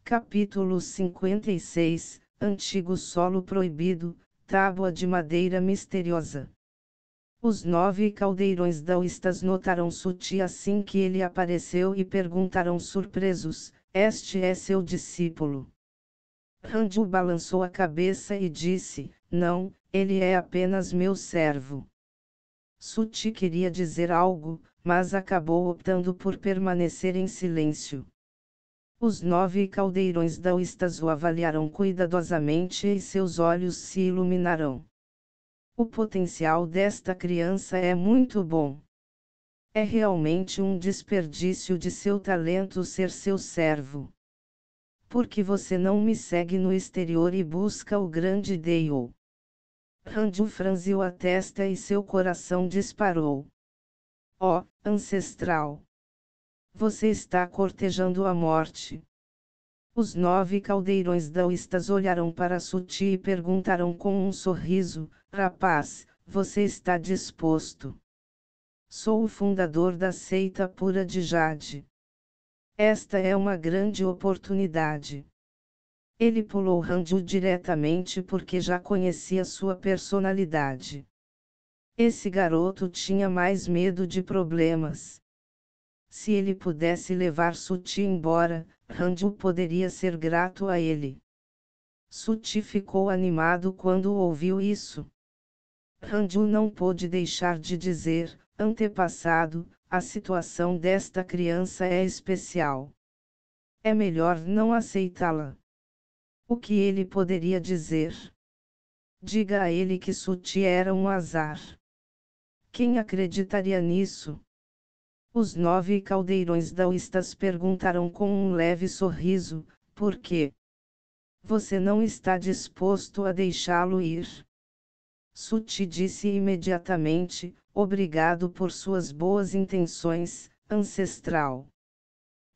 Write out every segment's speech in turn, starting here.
Capítulo 56, Antigo Solo Proibido, Tábua de Madeira Misteriosa. Os 9 caldeirões daoístas notaram Suti assim que ele apareceu e perguntaram surpresos: este é seu discípulo? Ranju balançou a cabeça e disse: não, ele é apenas meu servo. Suti queria dizer algo, mas acabou optando por permanecer em silêncio. Os 9 caldeirões daoístas o avaliaram cuidadosamente e seus olhos se iluminaram. O potencial desta criança é muito bom. É realmente um desperdício de seu talento ser seu servo. Por que você não me segue no exterior e busca o grande Dale? Ranju franziu a testa e seu coração disparou. Ó, ancestral! Você está cortejando a morte. Os 9 caldeirões daoístas olharam para Suti e perguntaram com um sorriso: rapaz, você está disposto? Sou o fundador da seita pura de Jade. Esta é uma grande oportunidade. Ele pulou Ranju diretamente porque já conhecia sua personalidade. Esse garoto tinha mais medo de problemas. Se ele pudesse levar Suti embora, Ranju poderia ser grato a ele. Suti ficou animado quando ouviu isso. Ranju não pôde deixar de dizer: antepassado, a situação desta criança é especial. É melhor não aceitá-la. O que ele poderia dizer? Diga a ele que Suti era um azar. Quem acreditaria nisso? Os 9 caldeirões daoístas perguntaram com um leve sorriso: por quê? Você não está disposto a deixá-lo ir? Suti disse imediatamente: obrigado por suas boas intenções, ancestral.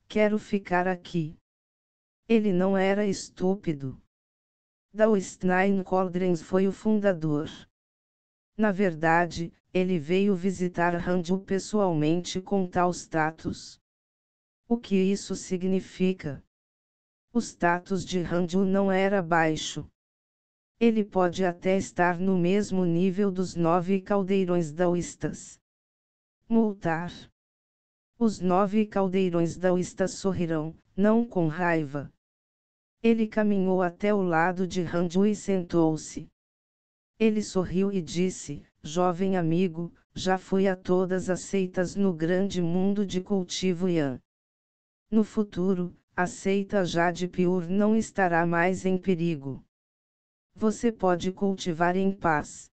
Quero ficar aqui. Ele não era estúpido. Daoist Nine Cauldrons foi o fundador. Na verdade, ele veio visitar Ranju pessoalmente com tal status. O que isso significa? O status de Ranju não era baixo. Ele pode até estar no mesmo nível dos 9 caldeirões daoístas. Multar. Os 9 caldeirões daoístas sorriram, não com raiva. Ele caminhou até o lado de Ranju e sentou-se. Ele sorriu e disse: jovem amigo, já fui a todas as seitas no grande mundo de cultivo Yan. No futuro, a seita Jade Pure não estará mais em perigo. Você pode cultivar em paz.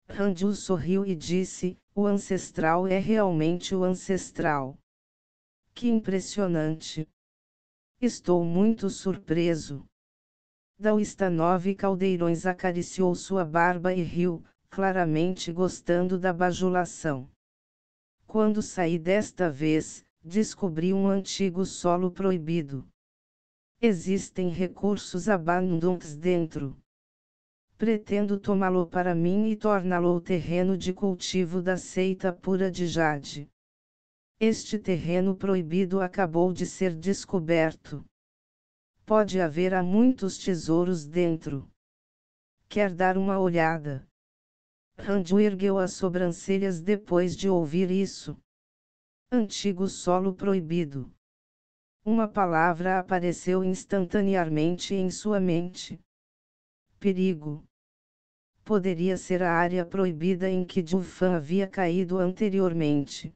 Ranju sorriu e disse: o ancestral é realmente o ancestral. Que impressionante! Estou muito surpreso. Daoísta 9 caldeirões acariciou sua barba e riu, claramente gostando da bajulação. Quando saí desta vez, descobri um antigo solo proibido. Existem recursos abundantes dentro. Pretendo tomá-lo para mim e torná-lo o terreno de cultivo da seita pura de Jade. Este terreno proibido acabou de ser descoberto. Pode haver muitos tesouros dentro. Quer dar uma olhada? Ranju ergueu as sobrancelhas depois de ouvir isso. Antigo solo proibido. Uma palavra apareceu instantaneamente em sua mente. Perigo. Poderia ser a área proibida em que Jufan havia caído anteriormente.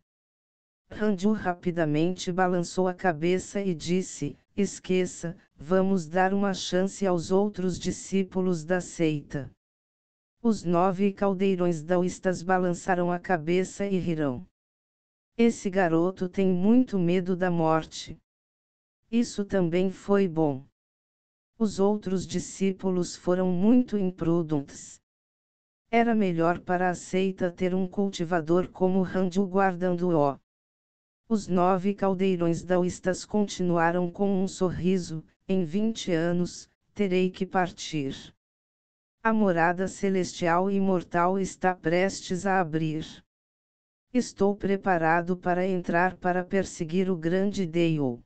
Ranju rapidamente balançou a cabeça e disse: esqueça, vamos dar uma chance aos outros discípulos da seita. Os 9 caldeirões daoístas balançaram a cabeça e riram. Esse garoto tem muito medo da morte. Isso também foi bom. Os outros discípulos foram muito imprudentes. Era melhor para a seita ter um cultivador como Ranju guardando-o. Os 9 caldeirões daoístas continuaram com um sorriso: em 20 anos, terei que partir. A morada celestial e imortal está prestes a abrir. Estou preparado para entrar para perseguir o grande Dale.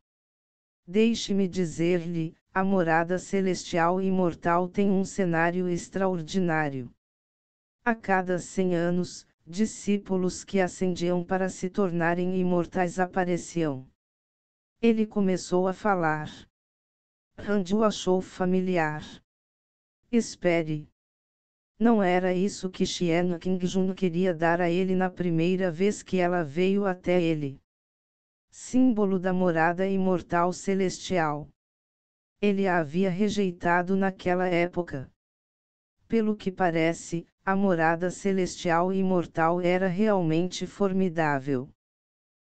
Deixe-me dizer-lhe, a morada celestial e imortal tem um cenário extraordinário. A cada 100 anos, discípulos que ascendiam para se tornarem imortais apareciam. Ele começou a falar. Randy o achou familiar. Espere. Não era isso que Xian Qingjun queria dar a ele na primeira vez que ela veio até ele. Símbolo da morada imortal celestial. Ele a havia rejeitado naquela época. Pelo que parece, a morada celestial e imortal era realmente formidável.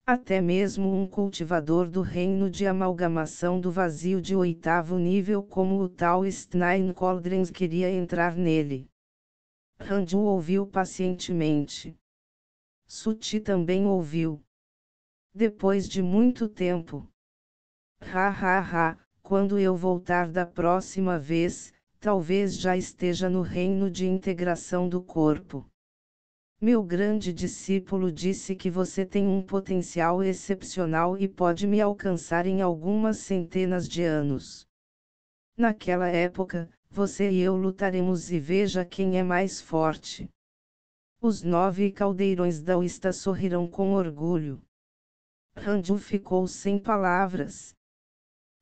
Até mesmo um cultivador do reino de amalgamação do vazio de 8º nível como o tal Stein Coldrens queria entrar nele. Randy ouviu pacientemente. Suti também ouviu. Depois de muito tempo. Quando eu voltar da próxima vez, talvez já esteja no reino de integração do corpo. Meu grande discípulo disse que você tem um potencial excepcional e pode me alcançar em algumas centenas de anos. Naquela época, você e eu lutaremos e veja quem é mais forte. Os 9 caldeirões daoístas sorriram com orgulho. Randy ficou sem palavras.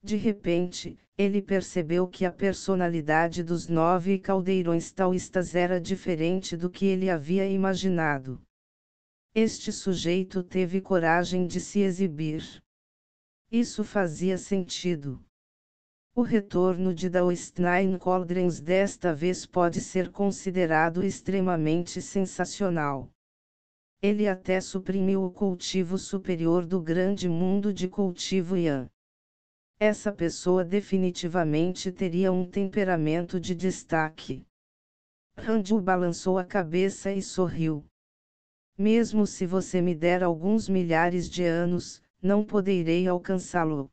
De repente, ele percebeu que a personalidade dos 9 caldeirões taoístas era diferente do que ele havia imaginado. Este sujeito teve coragem de se exibir. Isso fazia sentido. O retorno de Daoistnine Coldrens desta vez pode ser considerado extremamente sensacional. Ele até suprimiu o cultivo superior do grande mundo de cultivo Yan. Essa pessoa definitivamente teria um temperamento de destaque. Randy balançou a cabeça e sorriu. Mesmo se você me der alguns milhares de anos, não poderei alcançá-lo.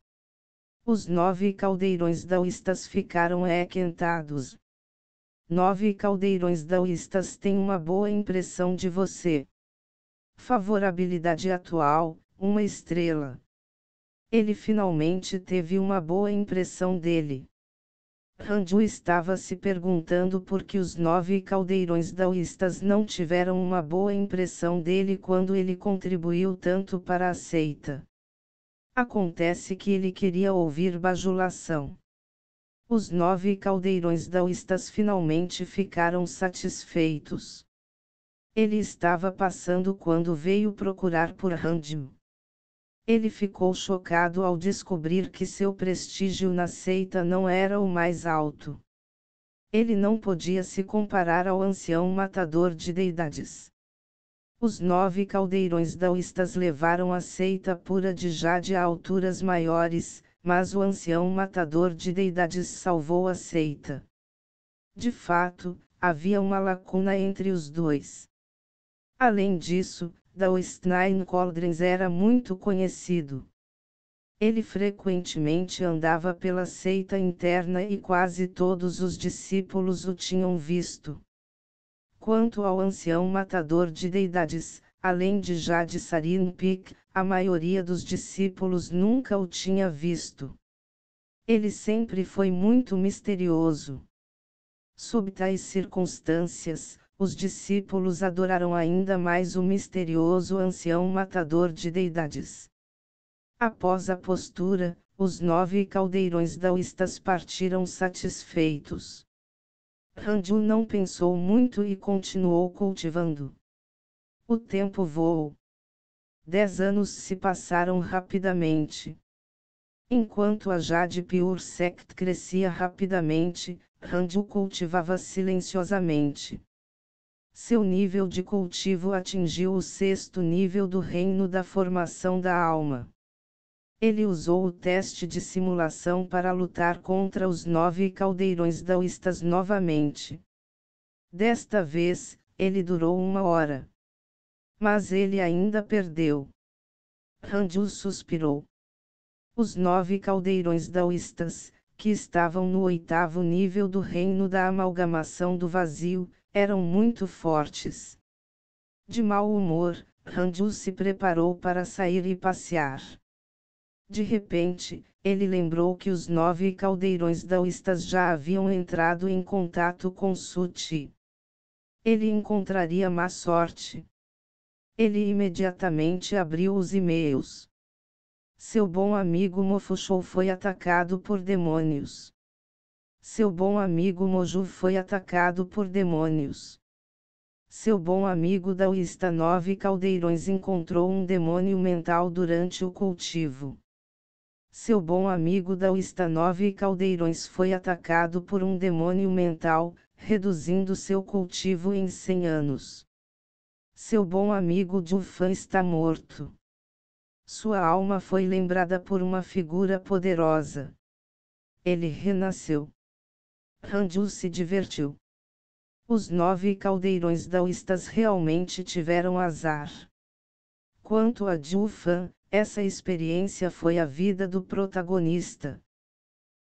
Os 9 caldeirões daoístas ficaram aquentados. 9 caldeirões daoístas têm uma boa impressão de você. Favorabilidade atual, 1 estrela. Ele finalmente teve uma boa impressão dele. Randy estava se perguntando por que os 9 caldeirões daoístas não tiveram uma boa impressão dele quando ele contribuiu tanto para a seita. Acontece que ele queria ouvir bajulação. Os 9 caldeirões daoístas finalmente ficaram satisfeitos. Ele estava passando quando veio procurar por Randy. Ele ficou chocado ao descobrir que seu prestígio na seita não era o mais alto. Ele não podia se comparar ao ancião matador de deidades. Os 9 caldeirões daoístas levaram a seita pura de Jade a alturas maiores, mas o ancião matador de deidades salvou a seita. De fato, havia uma lacuna entre os dois. Além disso, Daoistnine Coldrens era muito conhecido. Ele frequentemente andava pela seita interna e quase todos os discípulos o tinham visto. Quanto ao ancião matador de deidades, além de Jade Sarinpik, a maioria dos discípulos nunca o tinha visto. Ele sempre foi muito misterioso. Sob tais circunstâncias, os discípulos adoraram ainda mais o misterioso ancião matador de deidades. Após a postura, os 9 caldeirões daoístas partiram satisfeitos. Randy não pensou muito e continuou cultivando. O tempo voou. 10 anos se passaram rapidamente. Enquanto a Jade Pure Sect crescia rapidamente, Randy cultivava silenciosamente. Seu nível de cultivo atingiu o 6º nível do reino da formação da alma. Ele usou o teste de simulação para lutar contra os 9 caldeirões daoístas novamente. Desta vez, ele durou 1 hora. Mas ele ainda perdeu. Randy suspirou. Os 9 caldeirões daoístas, que estavam no 8º nível do reino da amalgamação do vazio, eram muito fortes. De mau humor, Randy se preparou para sair e passear. De repente, ele lembrou que os 9 caldeirões daoístas já haviam entrado em contato com Suti. Ele encontraria má sorte. Ele imediatamente abriu os e-mails. Seu bom amigo Mofushou foi atacado por demônios. Seu bom amigo Moju foi atacado por demônios. Seu bom amigo daoísta 9 caldeirões encontrou um demônio mental durante o cultivo. Seu bom amigo daoísta 9 caldeirões foi atacado por um demônio mental, reduzindo seu cultivo em 100 anos. Seu bom amigo Jufan está morto. Sua alma foi lembrada por uma figura poderosa. Ele renasceu. Ranju se divertiu. Os 9 caldeirões daoístas realmente tiveram azar. Quanto a Jufan, essa experiência foi a vida do protagonista.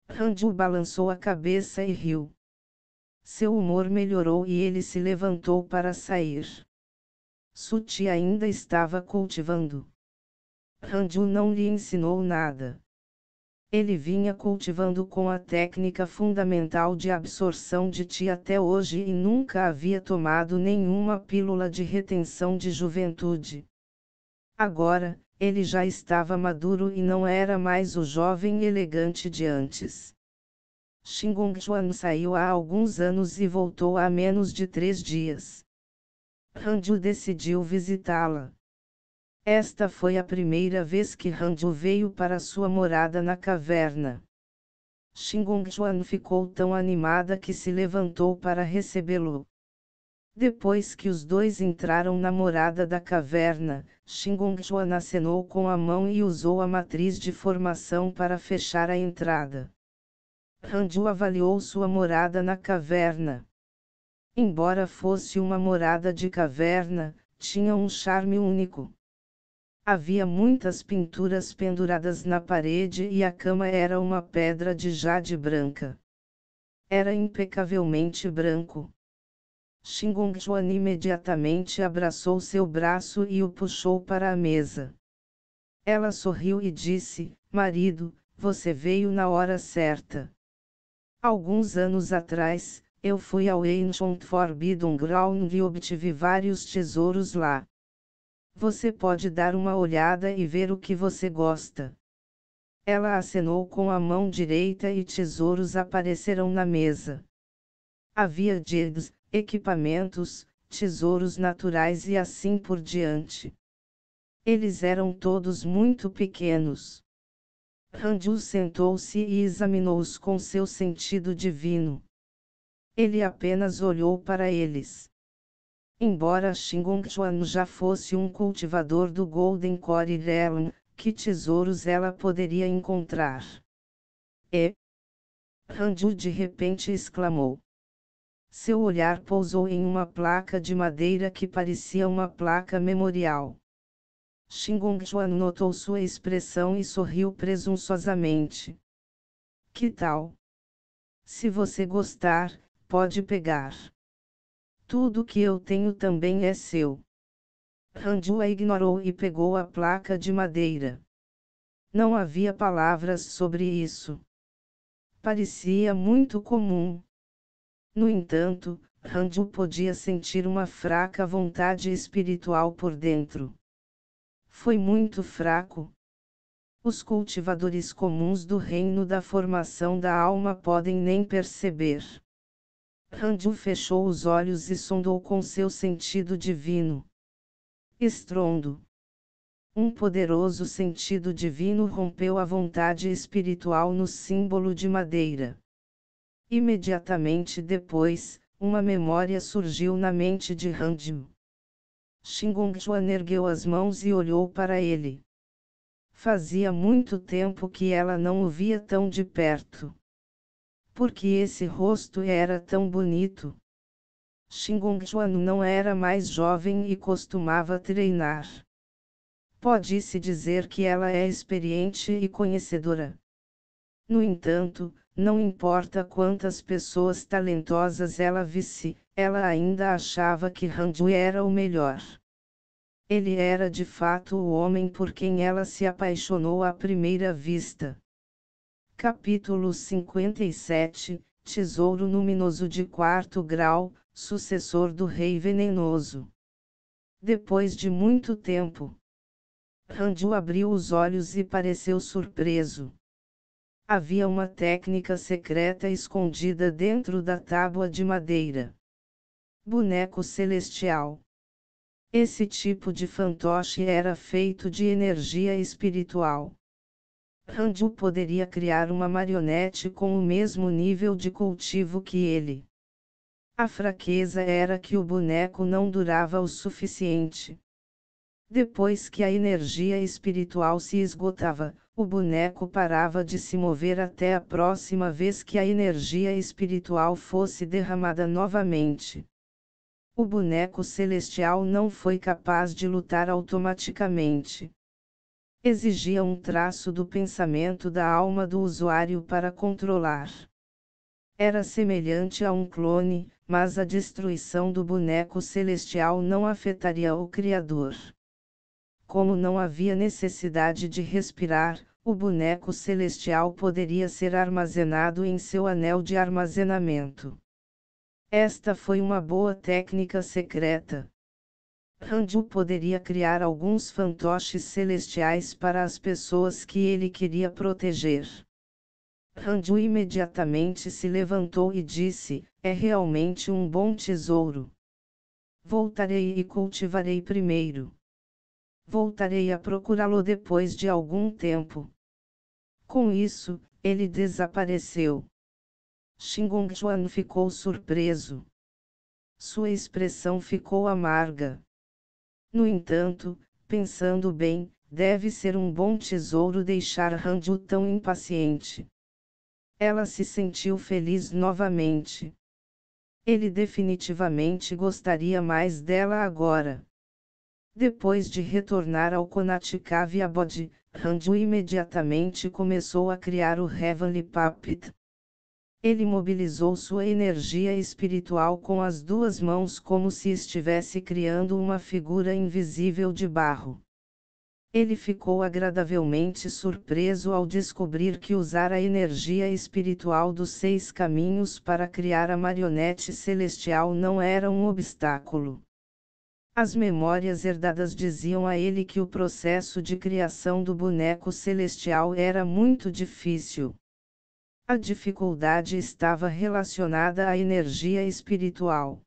Ranju balançou a cabeça e riu. Seu humor melhorou e ele se levantou para sair. Suti ainda estava cultivando. Ranju não lhe ensinou nada. Ele vinha cultivando com a técnica fundamental de absorção de Ti até hoje e nunca havia tomado nenhuma pílula de retenção de juventude. Agora, ele já estava maduro e não era mais o jovem elegante de antes. Xingongchuan saiu há alguns anos e voltou há menos de 3 dias. Ranju decidiu visitá-la. Esta foi a primeira vez que Ranju veio para sua morada na caverna. Xingongchuan ficou tão animada que se levantou para recebê-lo. Depois que os dois entraram na morada da caverna, Xingongchuan acenou com a mão e usou a matriz de formação para fechar a entrada. Ranju avaliou sua morada na caverna. Embora fosse uma morada de caverna, tinha um charme único. Havia muitas pinturas penduradas na parede e a cama era uma pedra de jade branca. Era impecavelmente branco. Xingongchuan imediatamente abraçou seu braço e o puxou para a mesa. Ela sorriu e disse: "Marido, você veio na hora certa. Alguns anos atrás, eu fui ao Ancient Forbidden Ground e obtive vários tesouros lá. Você pode dar uma olhada e ver o que você gosta." Ela acenou com a mão direita e tesouros apareceram na mesa. Havia jades, equipamentos, tesouros naturais e assim por diante. Eles eram todos muito pequenos. Ranju sentou-se e examinou-os com seu sentido divino. Ele apenas olhou para eles. Embora Xingongchuan já fosse um cultivador do Golden Core Realm, que tesouros ela poderia encontrar? Ranju de repente exclamou. Seu olhar pousou em uma placa de madeira que parecia uma placa memorial. Xingongchuan notou sua expressão e sorriu presunçosamente. Que tal? Se você gostar, pode pegar. Tudo que eu tenho também é seu. Ranju a ignorou e pegou a placa de madeira. Não havia palavras sobre isso. Parecia muito comum. No entanto, Ranju podia sentir uma fraca vontade espiritual por dentro. Foi muito fraco. Os cultivadores comuns do reino da formação da alma podem nem perceber. Ranju fechou os olhos e sondou com seu sentido divino. Estrondo. Um poderoso sentido divino rompeu a vontade espiritual no símbolo de madeira. Imediatamente depois, uma memória surgiu na mente de Ranju. Xingongchuan ergueu as mãos e olhou para ele. Fazia muito tempo que ela não o via tão de perto. Porque esse rosto era tão bonito. Xingongchuan não era mais jovem e costumava treinar. Pode-se dizer que ela é experiente e conhecedora. No entanto, não importa quantas pessoas talentosas ela visse, ela ainda achava que Ranju era o melhor. Ele era de fato o homem por quem ela se apaixonou à primeira vista. Capítulo 57, Tesouro Luminoso de Quarto Grau, sucessor do Rei Venenoso. Depois de muito tempo, Ranju abriu os olhos e pareceu surpreso. Havia uma técnica secreta escondida dentro da tábua de madeira. Boneco celestial. Esse tipo de fantoche era feito de energia espiritual. Ranju poderia criar uma marionete com o mesmo nível de cultivo que ele. A fraqueza era que o boneco não durava o suficiente. Depois que a energia espiritual se esgotava, o boneco parava de se mover até a próxima vez que a energia espiritual fosse derramada novamente. O boneco celestial não foi capaz de lutar automaticamente. Exigia um traço do pensamento da alma do usuário para controlar. Era semelhante a um clone, mas a destruição do boneco celestial não afetaria o Criador. Como não havia necessidade de respirar, o boneco celestial poderia ser armazenado em seu anel de armazenamento. Esta foi uma boa técnica secreta. Ranju poderia criar alguns fantoches celestiais para as pessoas que ele queria proteger. Ranju imediatamente se levantou e disse: "É realmente um bom tesouro. Voltarei e cultivarei primeiro. Voltarei a procurá-lo depois de algum tempo." Com isso, ele desapareceu. Xingongchuan ficou surpreso. Sua expressão ficou amarga. No entanto, pensando bem, deve ser um bom tesouro deixar Ranju tão impaciente. Ela se sentiu feliz novamente. Ele definitivamente gostaria mais dela agora. Depois de retornar ao Konatikav Abode, Ranju imediatamente começou a criar o Heavenly Puppet. Ele mobilizou sua energia espiritual com as duas mãos como se estivesse criando uma figura invisível de barro. Ele ficou agradavelmente surpreso ao descobrir que usar a energia espiritual dos 6 caminhos para criar a marionete celestial não era um obstáculo. As memórias herdadas diziam a ele que o processo de criação do boneco celestial era muito difícil. A dificuldade estava relacionada à energia espiritual.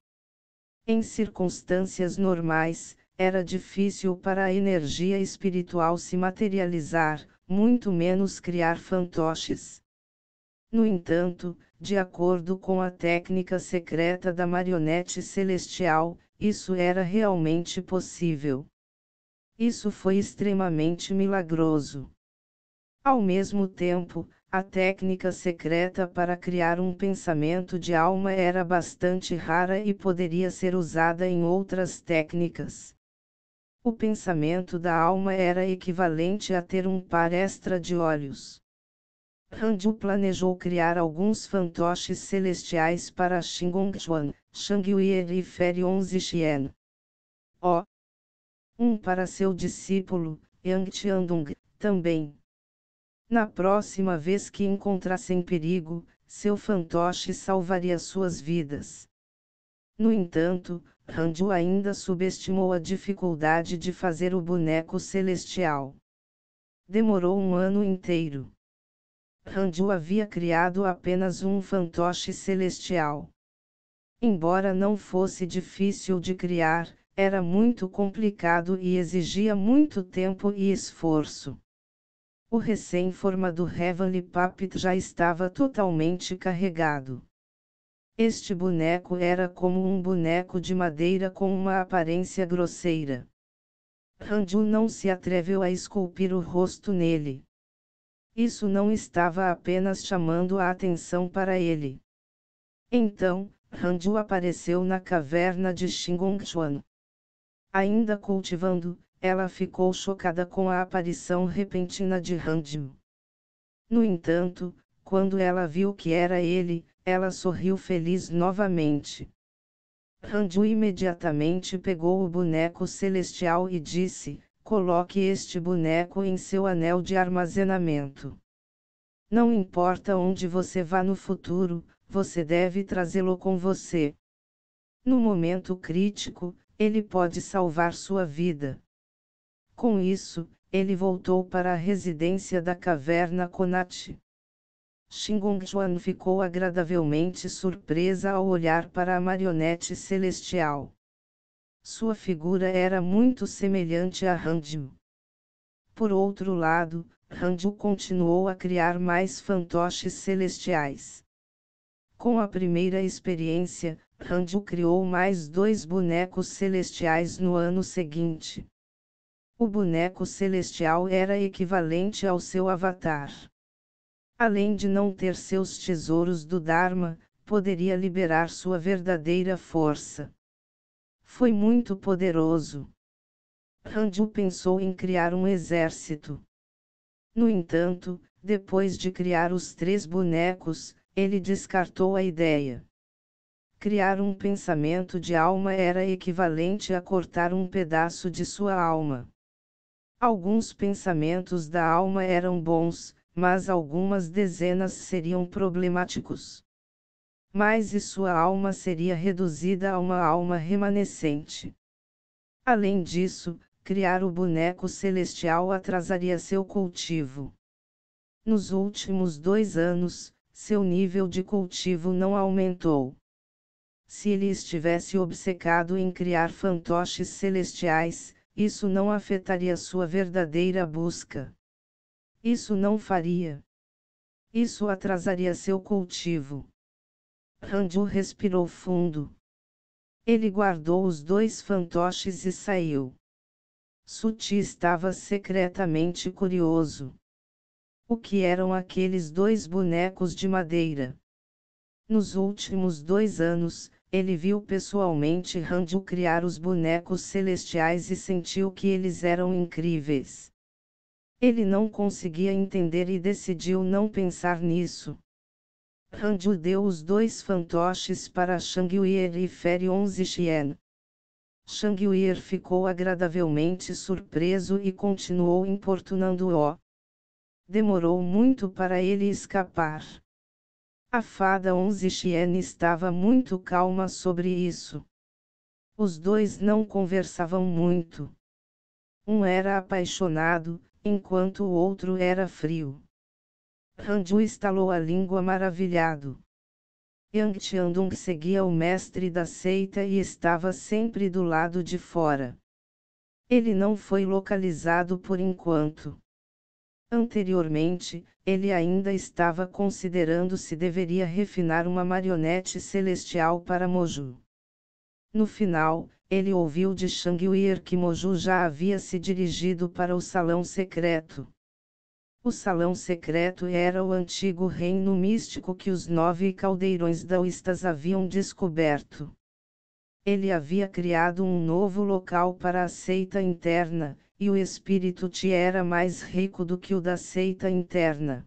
Em circunstâncias normais, era difícil para a energia espiritual se materializar, muito menos criar fantoches. No entanto, de acordo com a técnica secreta da marionete celestial, isso era realmente possível. Isso foi extremamente milagroso. Ao mesmo tempo, a técnica secreta para criar um pensamento de alma era bastante rara e poderia ser usada em outras técnicas. O pensamento da alma era equivalente a ter um par extra de olhos. Ranju planejou criar alguns fantoches celestiais para Xingongchuan, Shangyuer e Feri 11 Xian. Um para seu discípulo, Yang Tiandong, também. Na próxima vez que encontrassem perigo, seu fantoche salvaria suas vidas. No entanto, Ranju ainda subestimou a dificuldade de fazer o boneco celestial. Demorou um ano inteiro. Ranju havia criado apenas um fantoche celestial. Embora não fosse difícil de criar, era muito complicado e exigia muito tempo e esforço. O recém-formado Heavenly Puppet já estava totalmente carregado. Este boneco era como um boneco de madeira com uma aparência grosseira. Ranju não se atreveu a esculpir o rosto nele. Isso não estava apenas chamando a atenção para ele. Então, Ranju apareceu na caverna de Xingongchuan. Ainda cultivando, ela ficou chocada com a aparição repentina de Ranju. No entanto, quando ela viu que era ele, ela sorriu feliz novamente. Ranju imediatamente pegou o boneco celestial e disse: coloque este boneco em seu anel de armazenamento. Não importa onde você vá no futuro, você deve trazê-lo com você. No momento crítico, ele pode salvar sua vida. Com isso, ele voltou para a residência da caverna Konati. Shingonchuan ficou agradavelmente surpresa ao olhar para a marionete celestial. Sua figura era muito semelhante a Ranju. Por outro lado, Ranju continuou a criar mais fantoches celestiais. Com a primeira experiência, Ranju criou mais 2 bonecos celestiais no ano seguinte. O boneco celestial era equivalente ao seu avatar. Além de não ter seus tesouros do Dharma, poderia liberar sua verdadeira força. Foi muito poderoso. Ranju pensou em criar um exército. No entanto, depois de criar os 3 bonecos, ele descartou a ideia. Criar um pensamento de alma era equivalente a cortar um pedaço de sua alma. Alguns pensamentos da alma eram bons, mas algumas dezenas seriam problemáticos. Mas e sua alma seria reduzida a uma alma remanescente. Além disso, criar o boneco celestial atrasaria seu cultivo. Nos últimos 2 anos, seu nível de cultivo não aumentou. Se ele estivesse obcecado em criar fantoches celestiais, isso não afetaria sua verdadeira busca. Isso não faria. Isso atrasaria seu cultivo. Ranju respirou fundo. Ele guardou os 2 fantoches e saiu. Suti estava secretamente curioso. O que eram aqueles 2 bonecos de madeira? Nos últimos 2 anos, ele viu pessoalmente Ranju criar os bonecos celestiais e sentiu que eles eram incríveis. Ele não conseguia entender e decidiu não pensar nisso. Ranju deu os 2 fantoches para Shanghuier e Ferion Zixien. Shanghuier ficou agradavelmente surpreso e continuou importunando-o. Demorou muito para ele escapar. A fada Onzixien estava muito calma sobre isso. Os 2 não conversavam muito. Um era apaixonado, enquanto o outro era frio. Ranju estalou a língua maravilhado. Yang Tiandong seguia o mestre da seita e estava sempre do lado de fora. Ele não foi localizado por enquanto. Anteriormente, ele ainda estava considerando se deveria refinar uma marionete celestial para Moju. No final, ele ouviu de Shanghuier que Moju já havia se dirigido para o salão secreto. O salão secreto era o antigo reino místico que os 9 caldeirões daoístas haviam descoberto. Ele havia criado um novo local para a seita interna, e o espírito Ti era mais rico do que o da seita interna.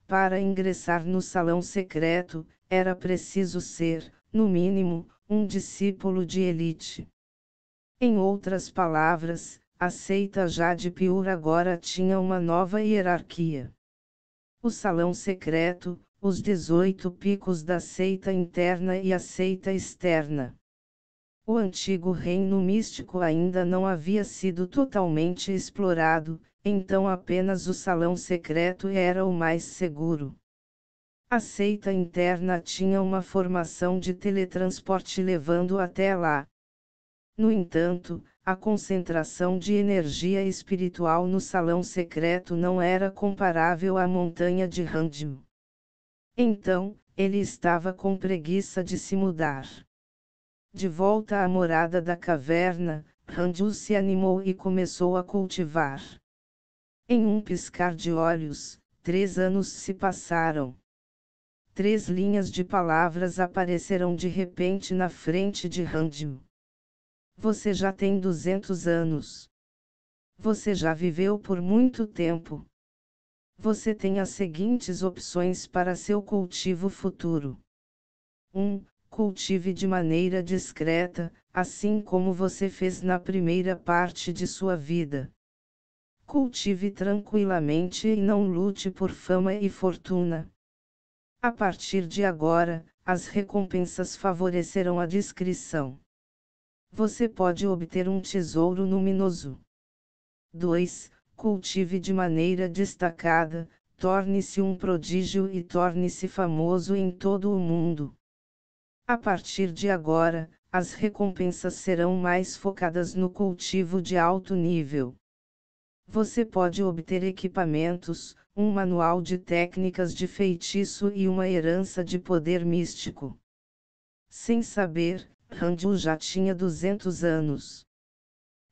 Para ingressar no salão secreto, era preciso ser, no mínimo, um discípulo de elite. Em outras palavras, a seita Jade Pure agora tinha uma nova hierarquia. O salão secreto, os 18 picos da seita interna e a seita externa. O antigo reino místico ainda não havia sido totalmente explorado, então apenas o salão secreto era o mais seguro. A seita interna tinha uma formação de teletransporte levando até lá. No entanto, a concentração de energia espiritual no salão secreto não era comparável à montanha de Ranju. Então, ele estava com preguiça de se mudar. De volta à morada da caverna, Ranju se animou e começou a cultivar. Em um piscar de olhos, 3 anos se passaram. 3 linhas de palavras apareceram de repente na frente de Ranju. Você já tem 200 anos. Você já viveu por muito tempo. Você tem as seguintes opções para seu cultivo futuro. 1. cultive de maneira discreta, assim como você fez na primeira parte de sua vida. Cultive tranquilamente e não lute por fama e fortuna. A partir de agora, as recompensas favorecerão a discrição. Você pode obter um tesouro luminoso. 2. Cultive de maneira destacada, torne-se um prodígio e torne-se famoso em todo o mundo. A partir de agora, as recompensas serão mais focadas no cultivo de alto nível. Você pode obter equipamentos, um manual de técnicas de feitiço e uma herança de poder místico. Sem saber, Ranju já tinha 200 anos.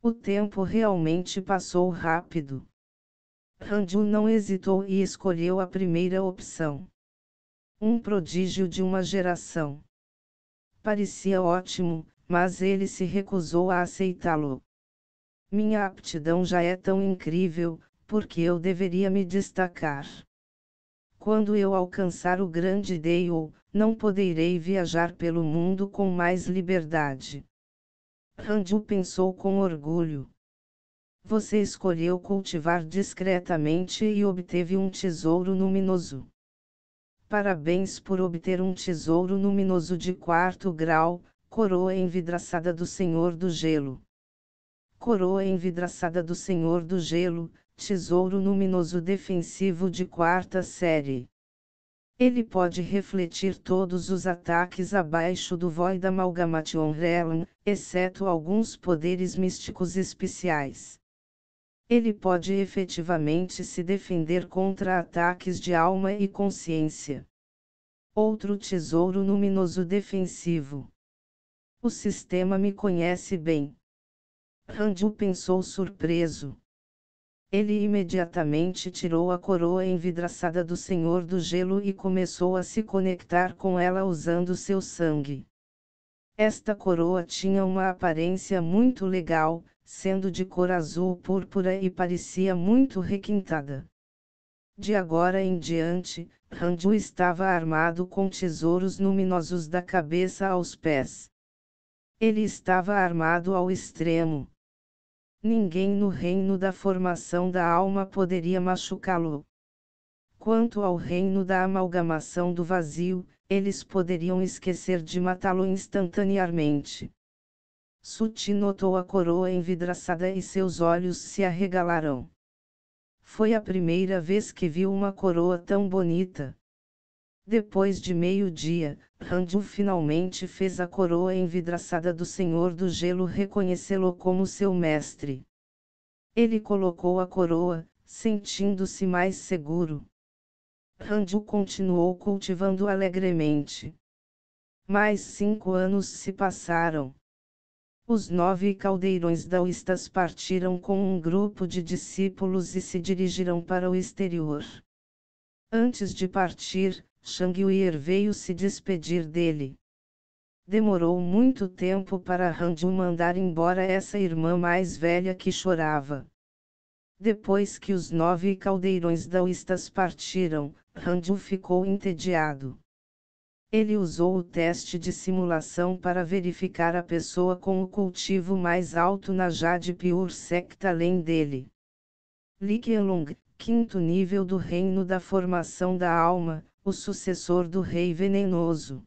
O tempo realmente passou rápido. Ranju não hesitou e escolheu a primeira opção. Um prodígio de uma geração. Parecia ótimo, mas ele se recusou a aceitá-lo. Minha aptidão já é tão incrível, porque eu deveria me destacar. Quando eu alcançar o grande Dale, não poderei viajar pelo mundo com mais liberdade. Ranju pensou com orgulho. Você escolheu cultivar discretamente e obteve um tesouro luminoso. Parabéns por obter um tesouro luminoso de 4º grau, coroa envidraçada do Senhor do Gelo. Coroa envidraçada do Senhor do Gelo, tesouro luminoso defensivo de 4ª série. Ele pode refletir todos os ataques abaixo do Void Amalgamation Realm, exceto alguns poderes místicos especiais. Ele pode efetivamente se defender contra ataques de alma e consciência. Outro tesouro luminoso defensivo. O sistema me conhece bem. Ranju pensou surpreso. Ele imediatamente tirou a coroa envidraçada do Senhor do Gelo e começou a se conectar com ela usando seu sangue. Esta coroa tinha uma aparência muito legal, sendo de cor azul púrpura e parecia muito requintada. De agora em diante, Ranju estava armado com tesouros luminosos da cabeça aos pés. Ele estava armado ao extremo. Ninguém no reino da formação da alma poderia machucá-lo. Quanto ao reino da amalgamação do vazio, eles poderiam esquecer de matá-lo instantaneamente. Suti notou a coroa envidraçada e seus olhos se arregalaram. Foi a primeira vez que viu uma coroa tão bonita. Depois de meio-dia, Ranju finalmente fez a coroa envidraçada do Senhor do Gelo reconhecê-lo como seu mestre. Ele colocou a coroa, sentindo-se mais seguro. Ranju continuou cultivando alegremente. Mais 5 anos se passaram. Os 9 caldeirões daoístas partiram com um grupo de discípulos e se dirigiram para o exterior. Antes de partir, Shang Yuir veio se despedir dele. Demorou muito tempo para Ranju mandar embora essa irmã mais velha que chorava. Depois que os 9 caldeirões daoístas partiram, Ranju ficou entediado. Ele usou o teste de simulação para verificar a pessoa com o cultivo mais alto na Jade Pure Secta além dele. Li Qianlong, 5º nível do reino da formação da alma, o sucessor do Rei Venenoso.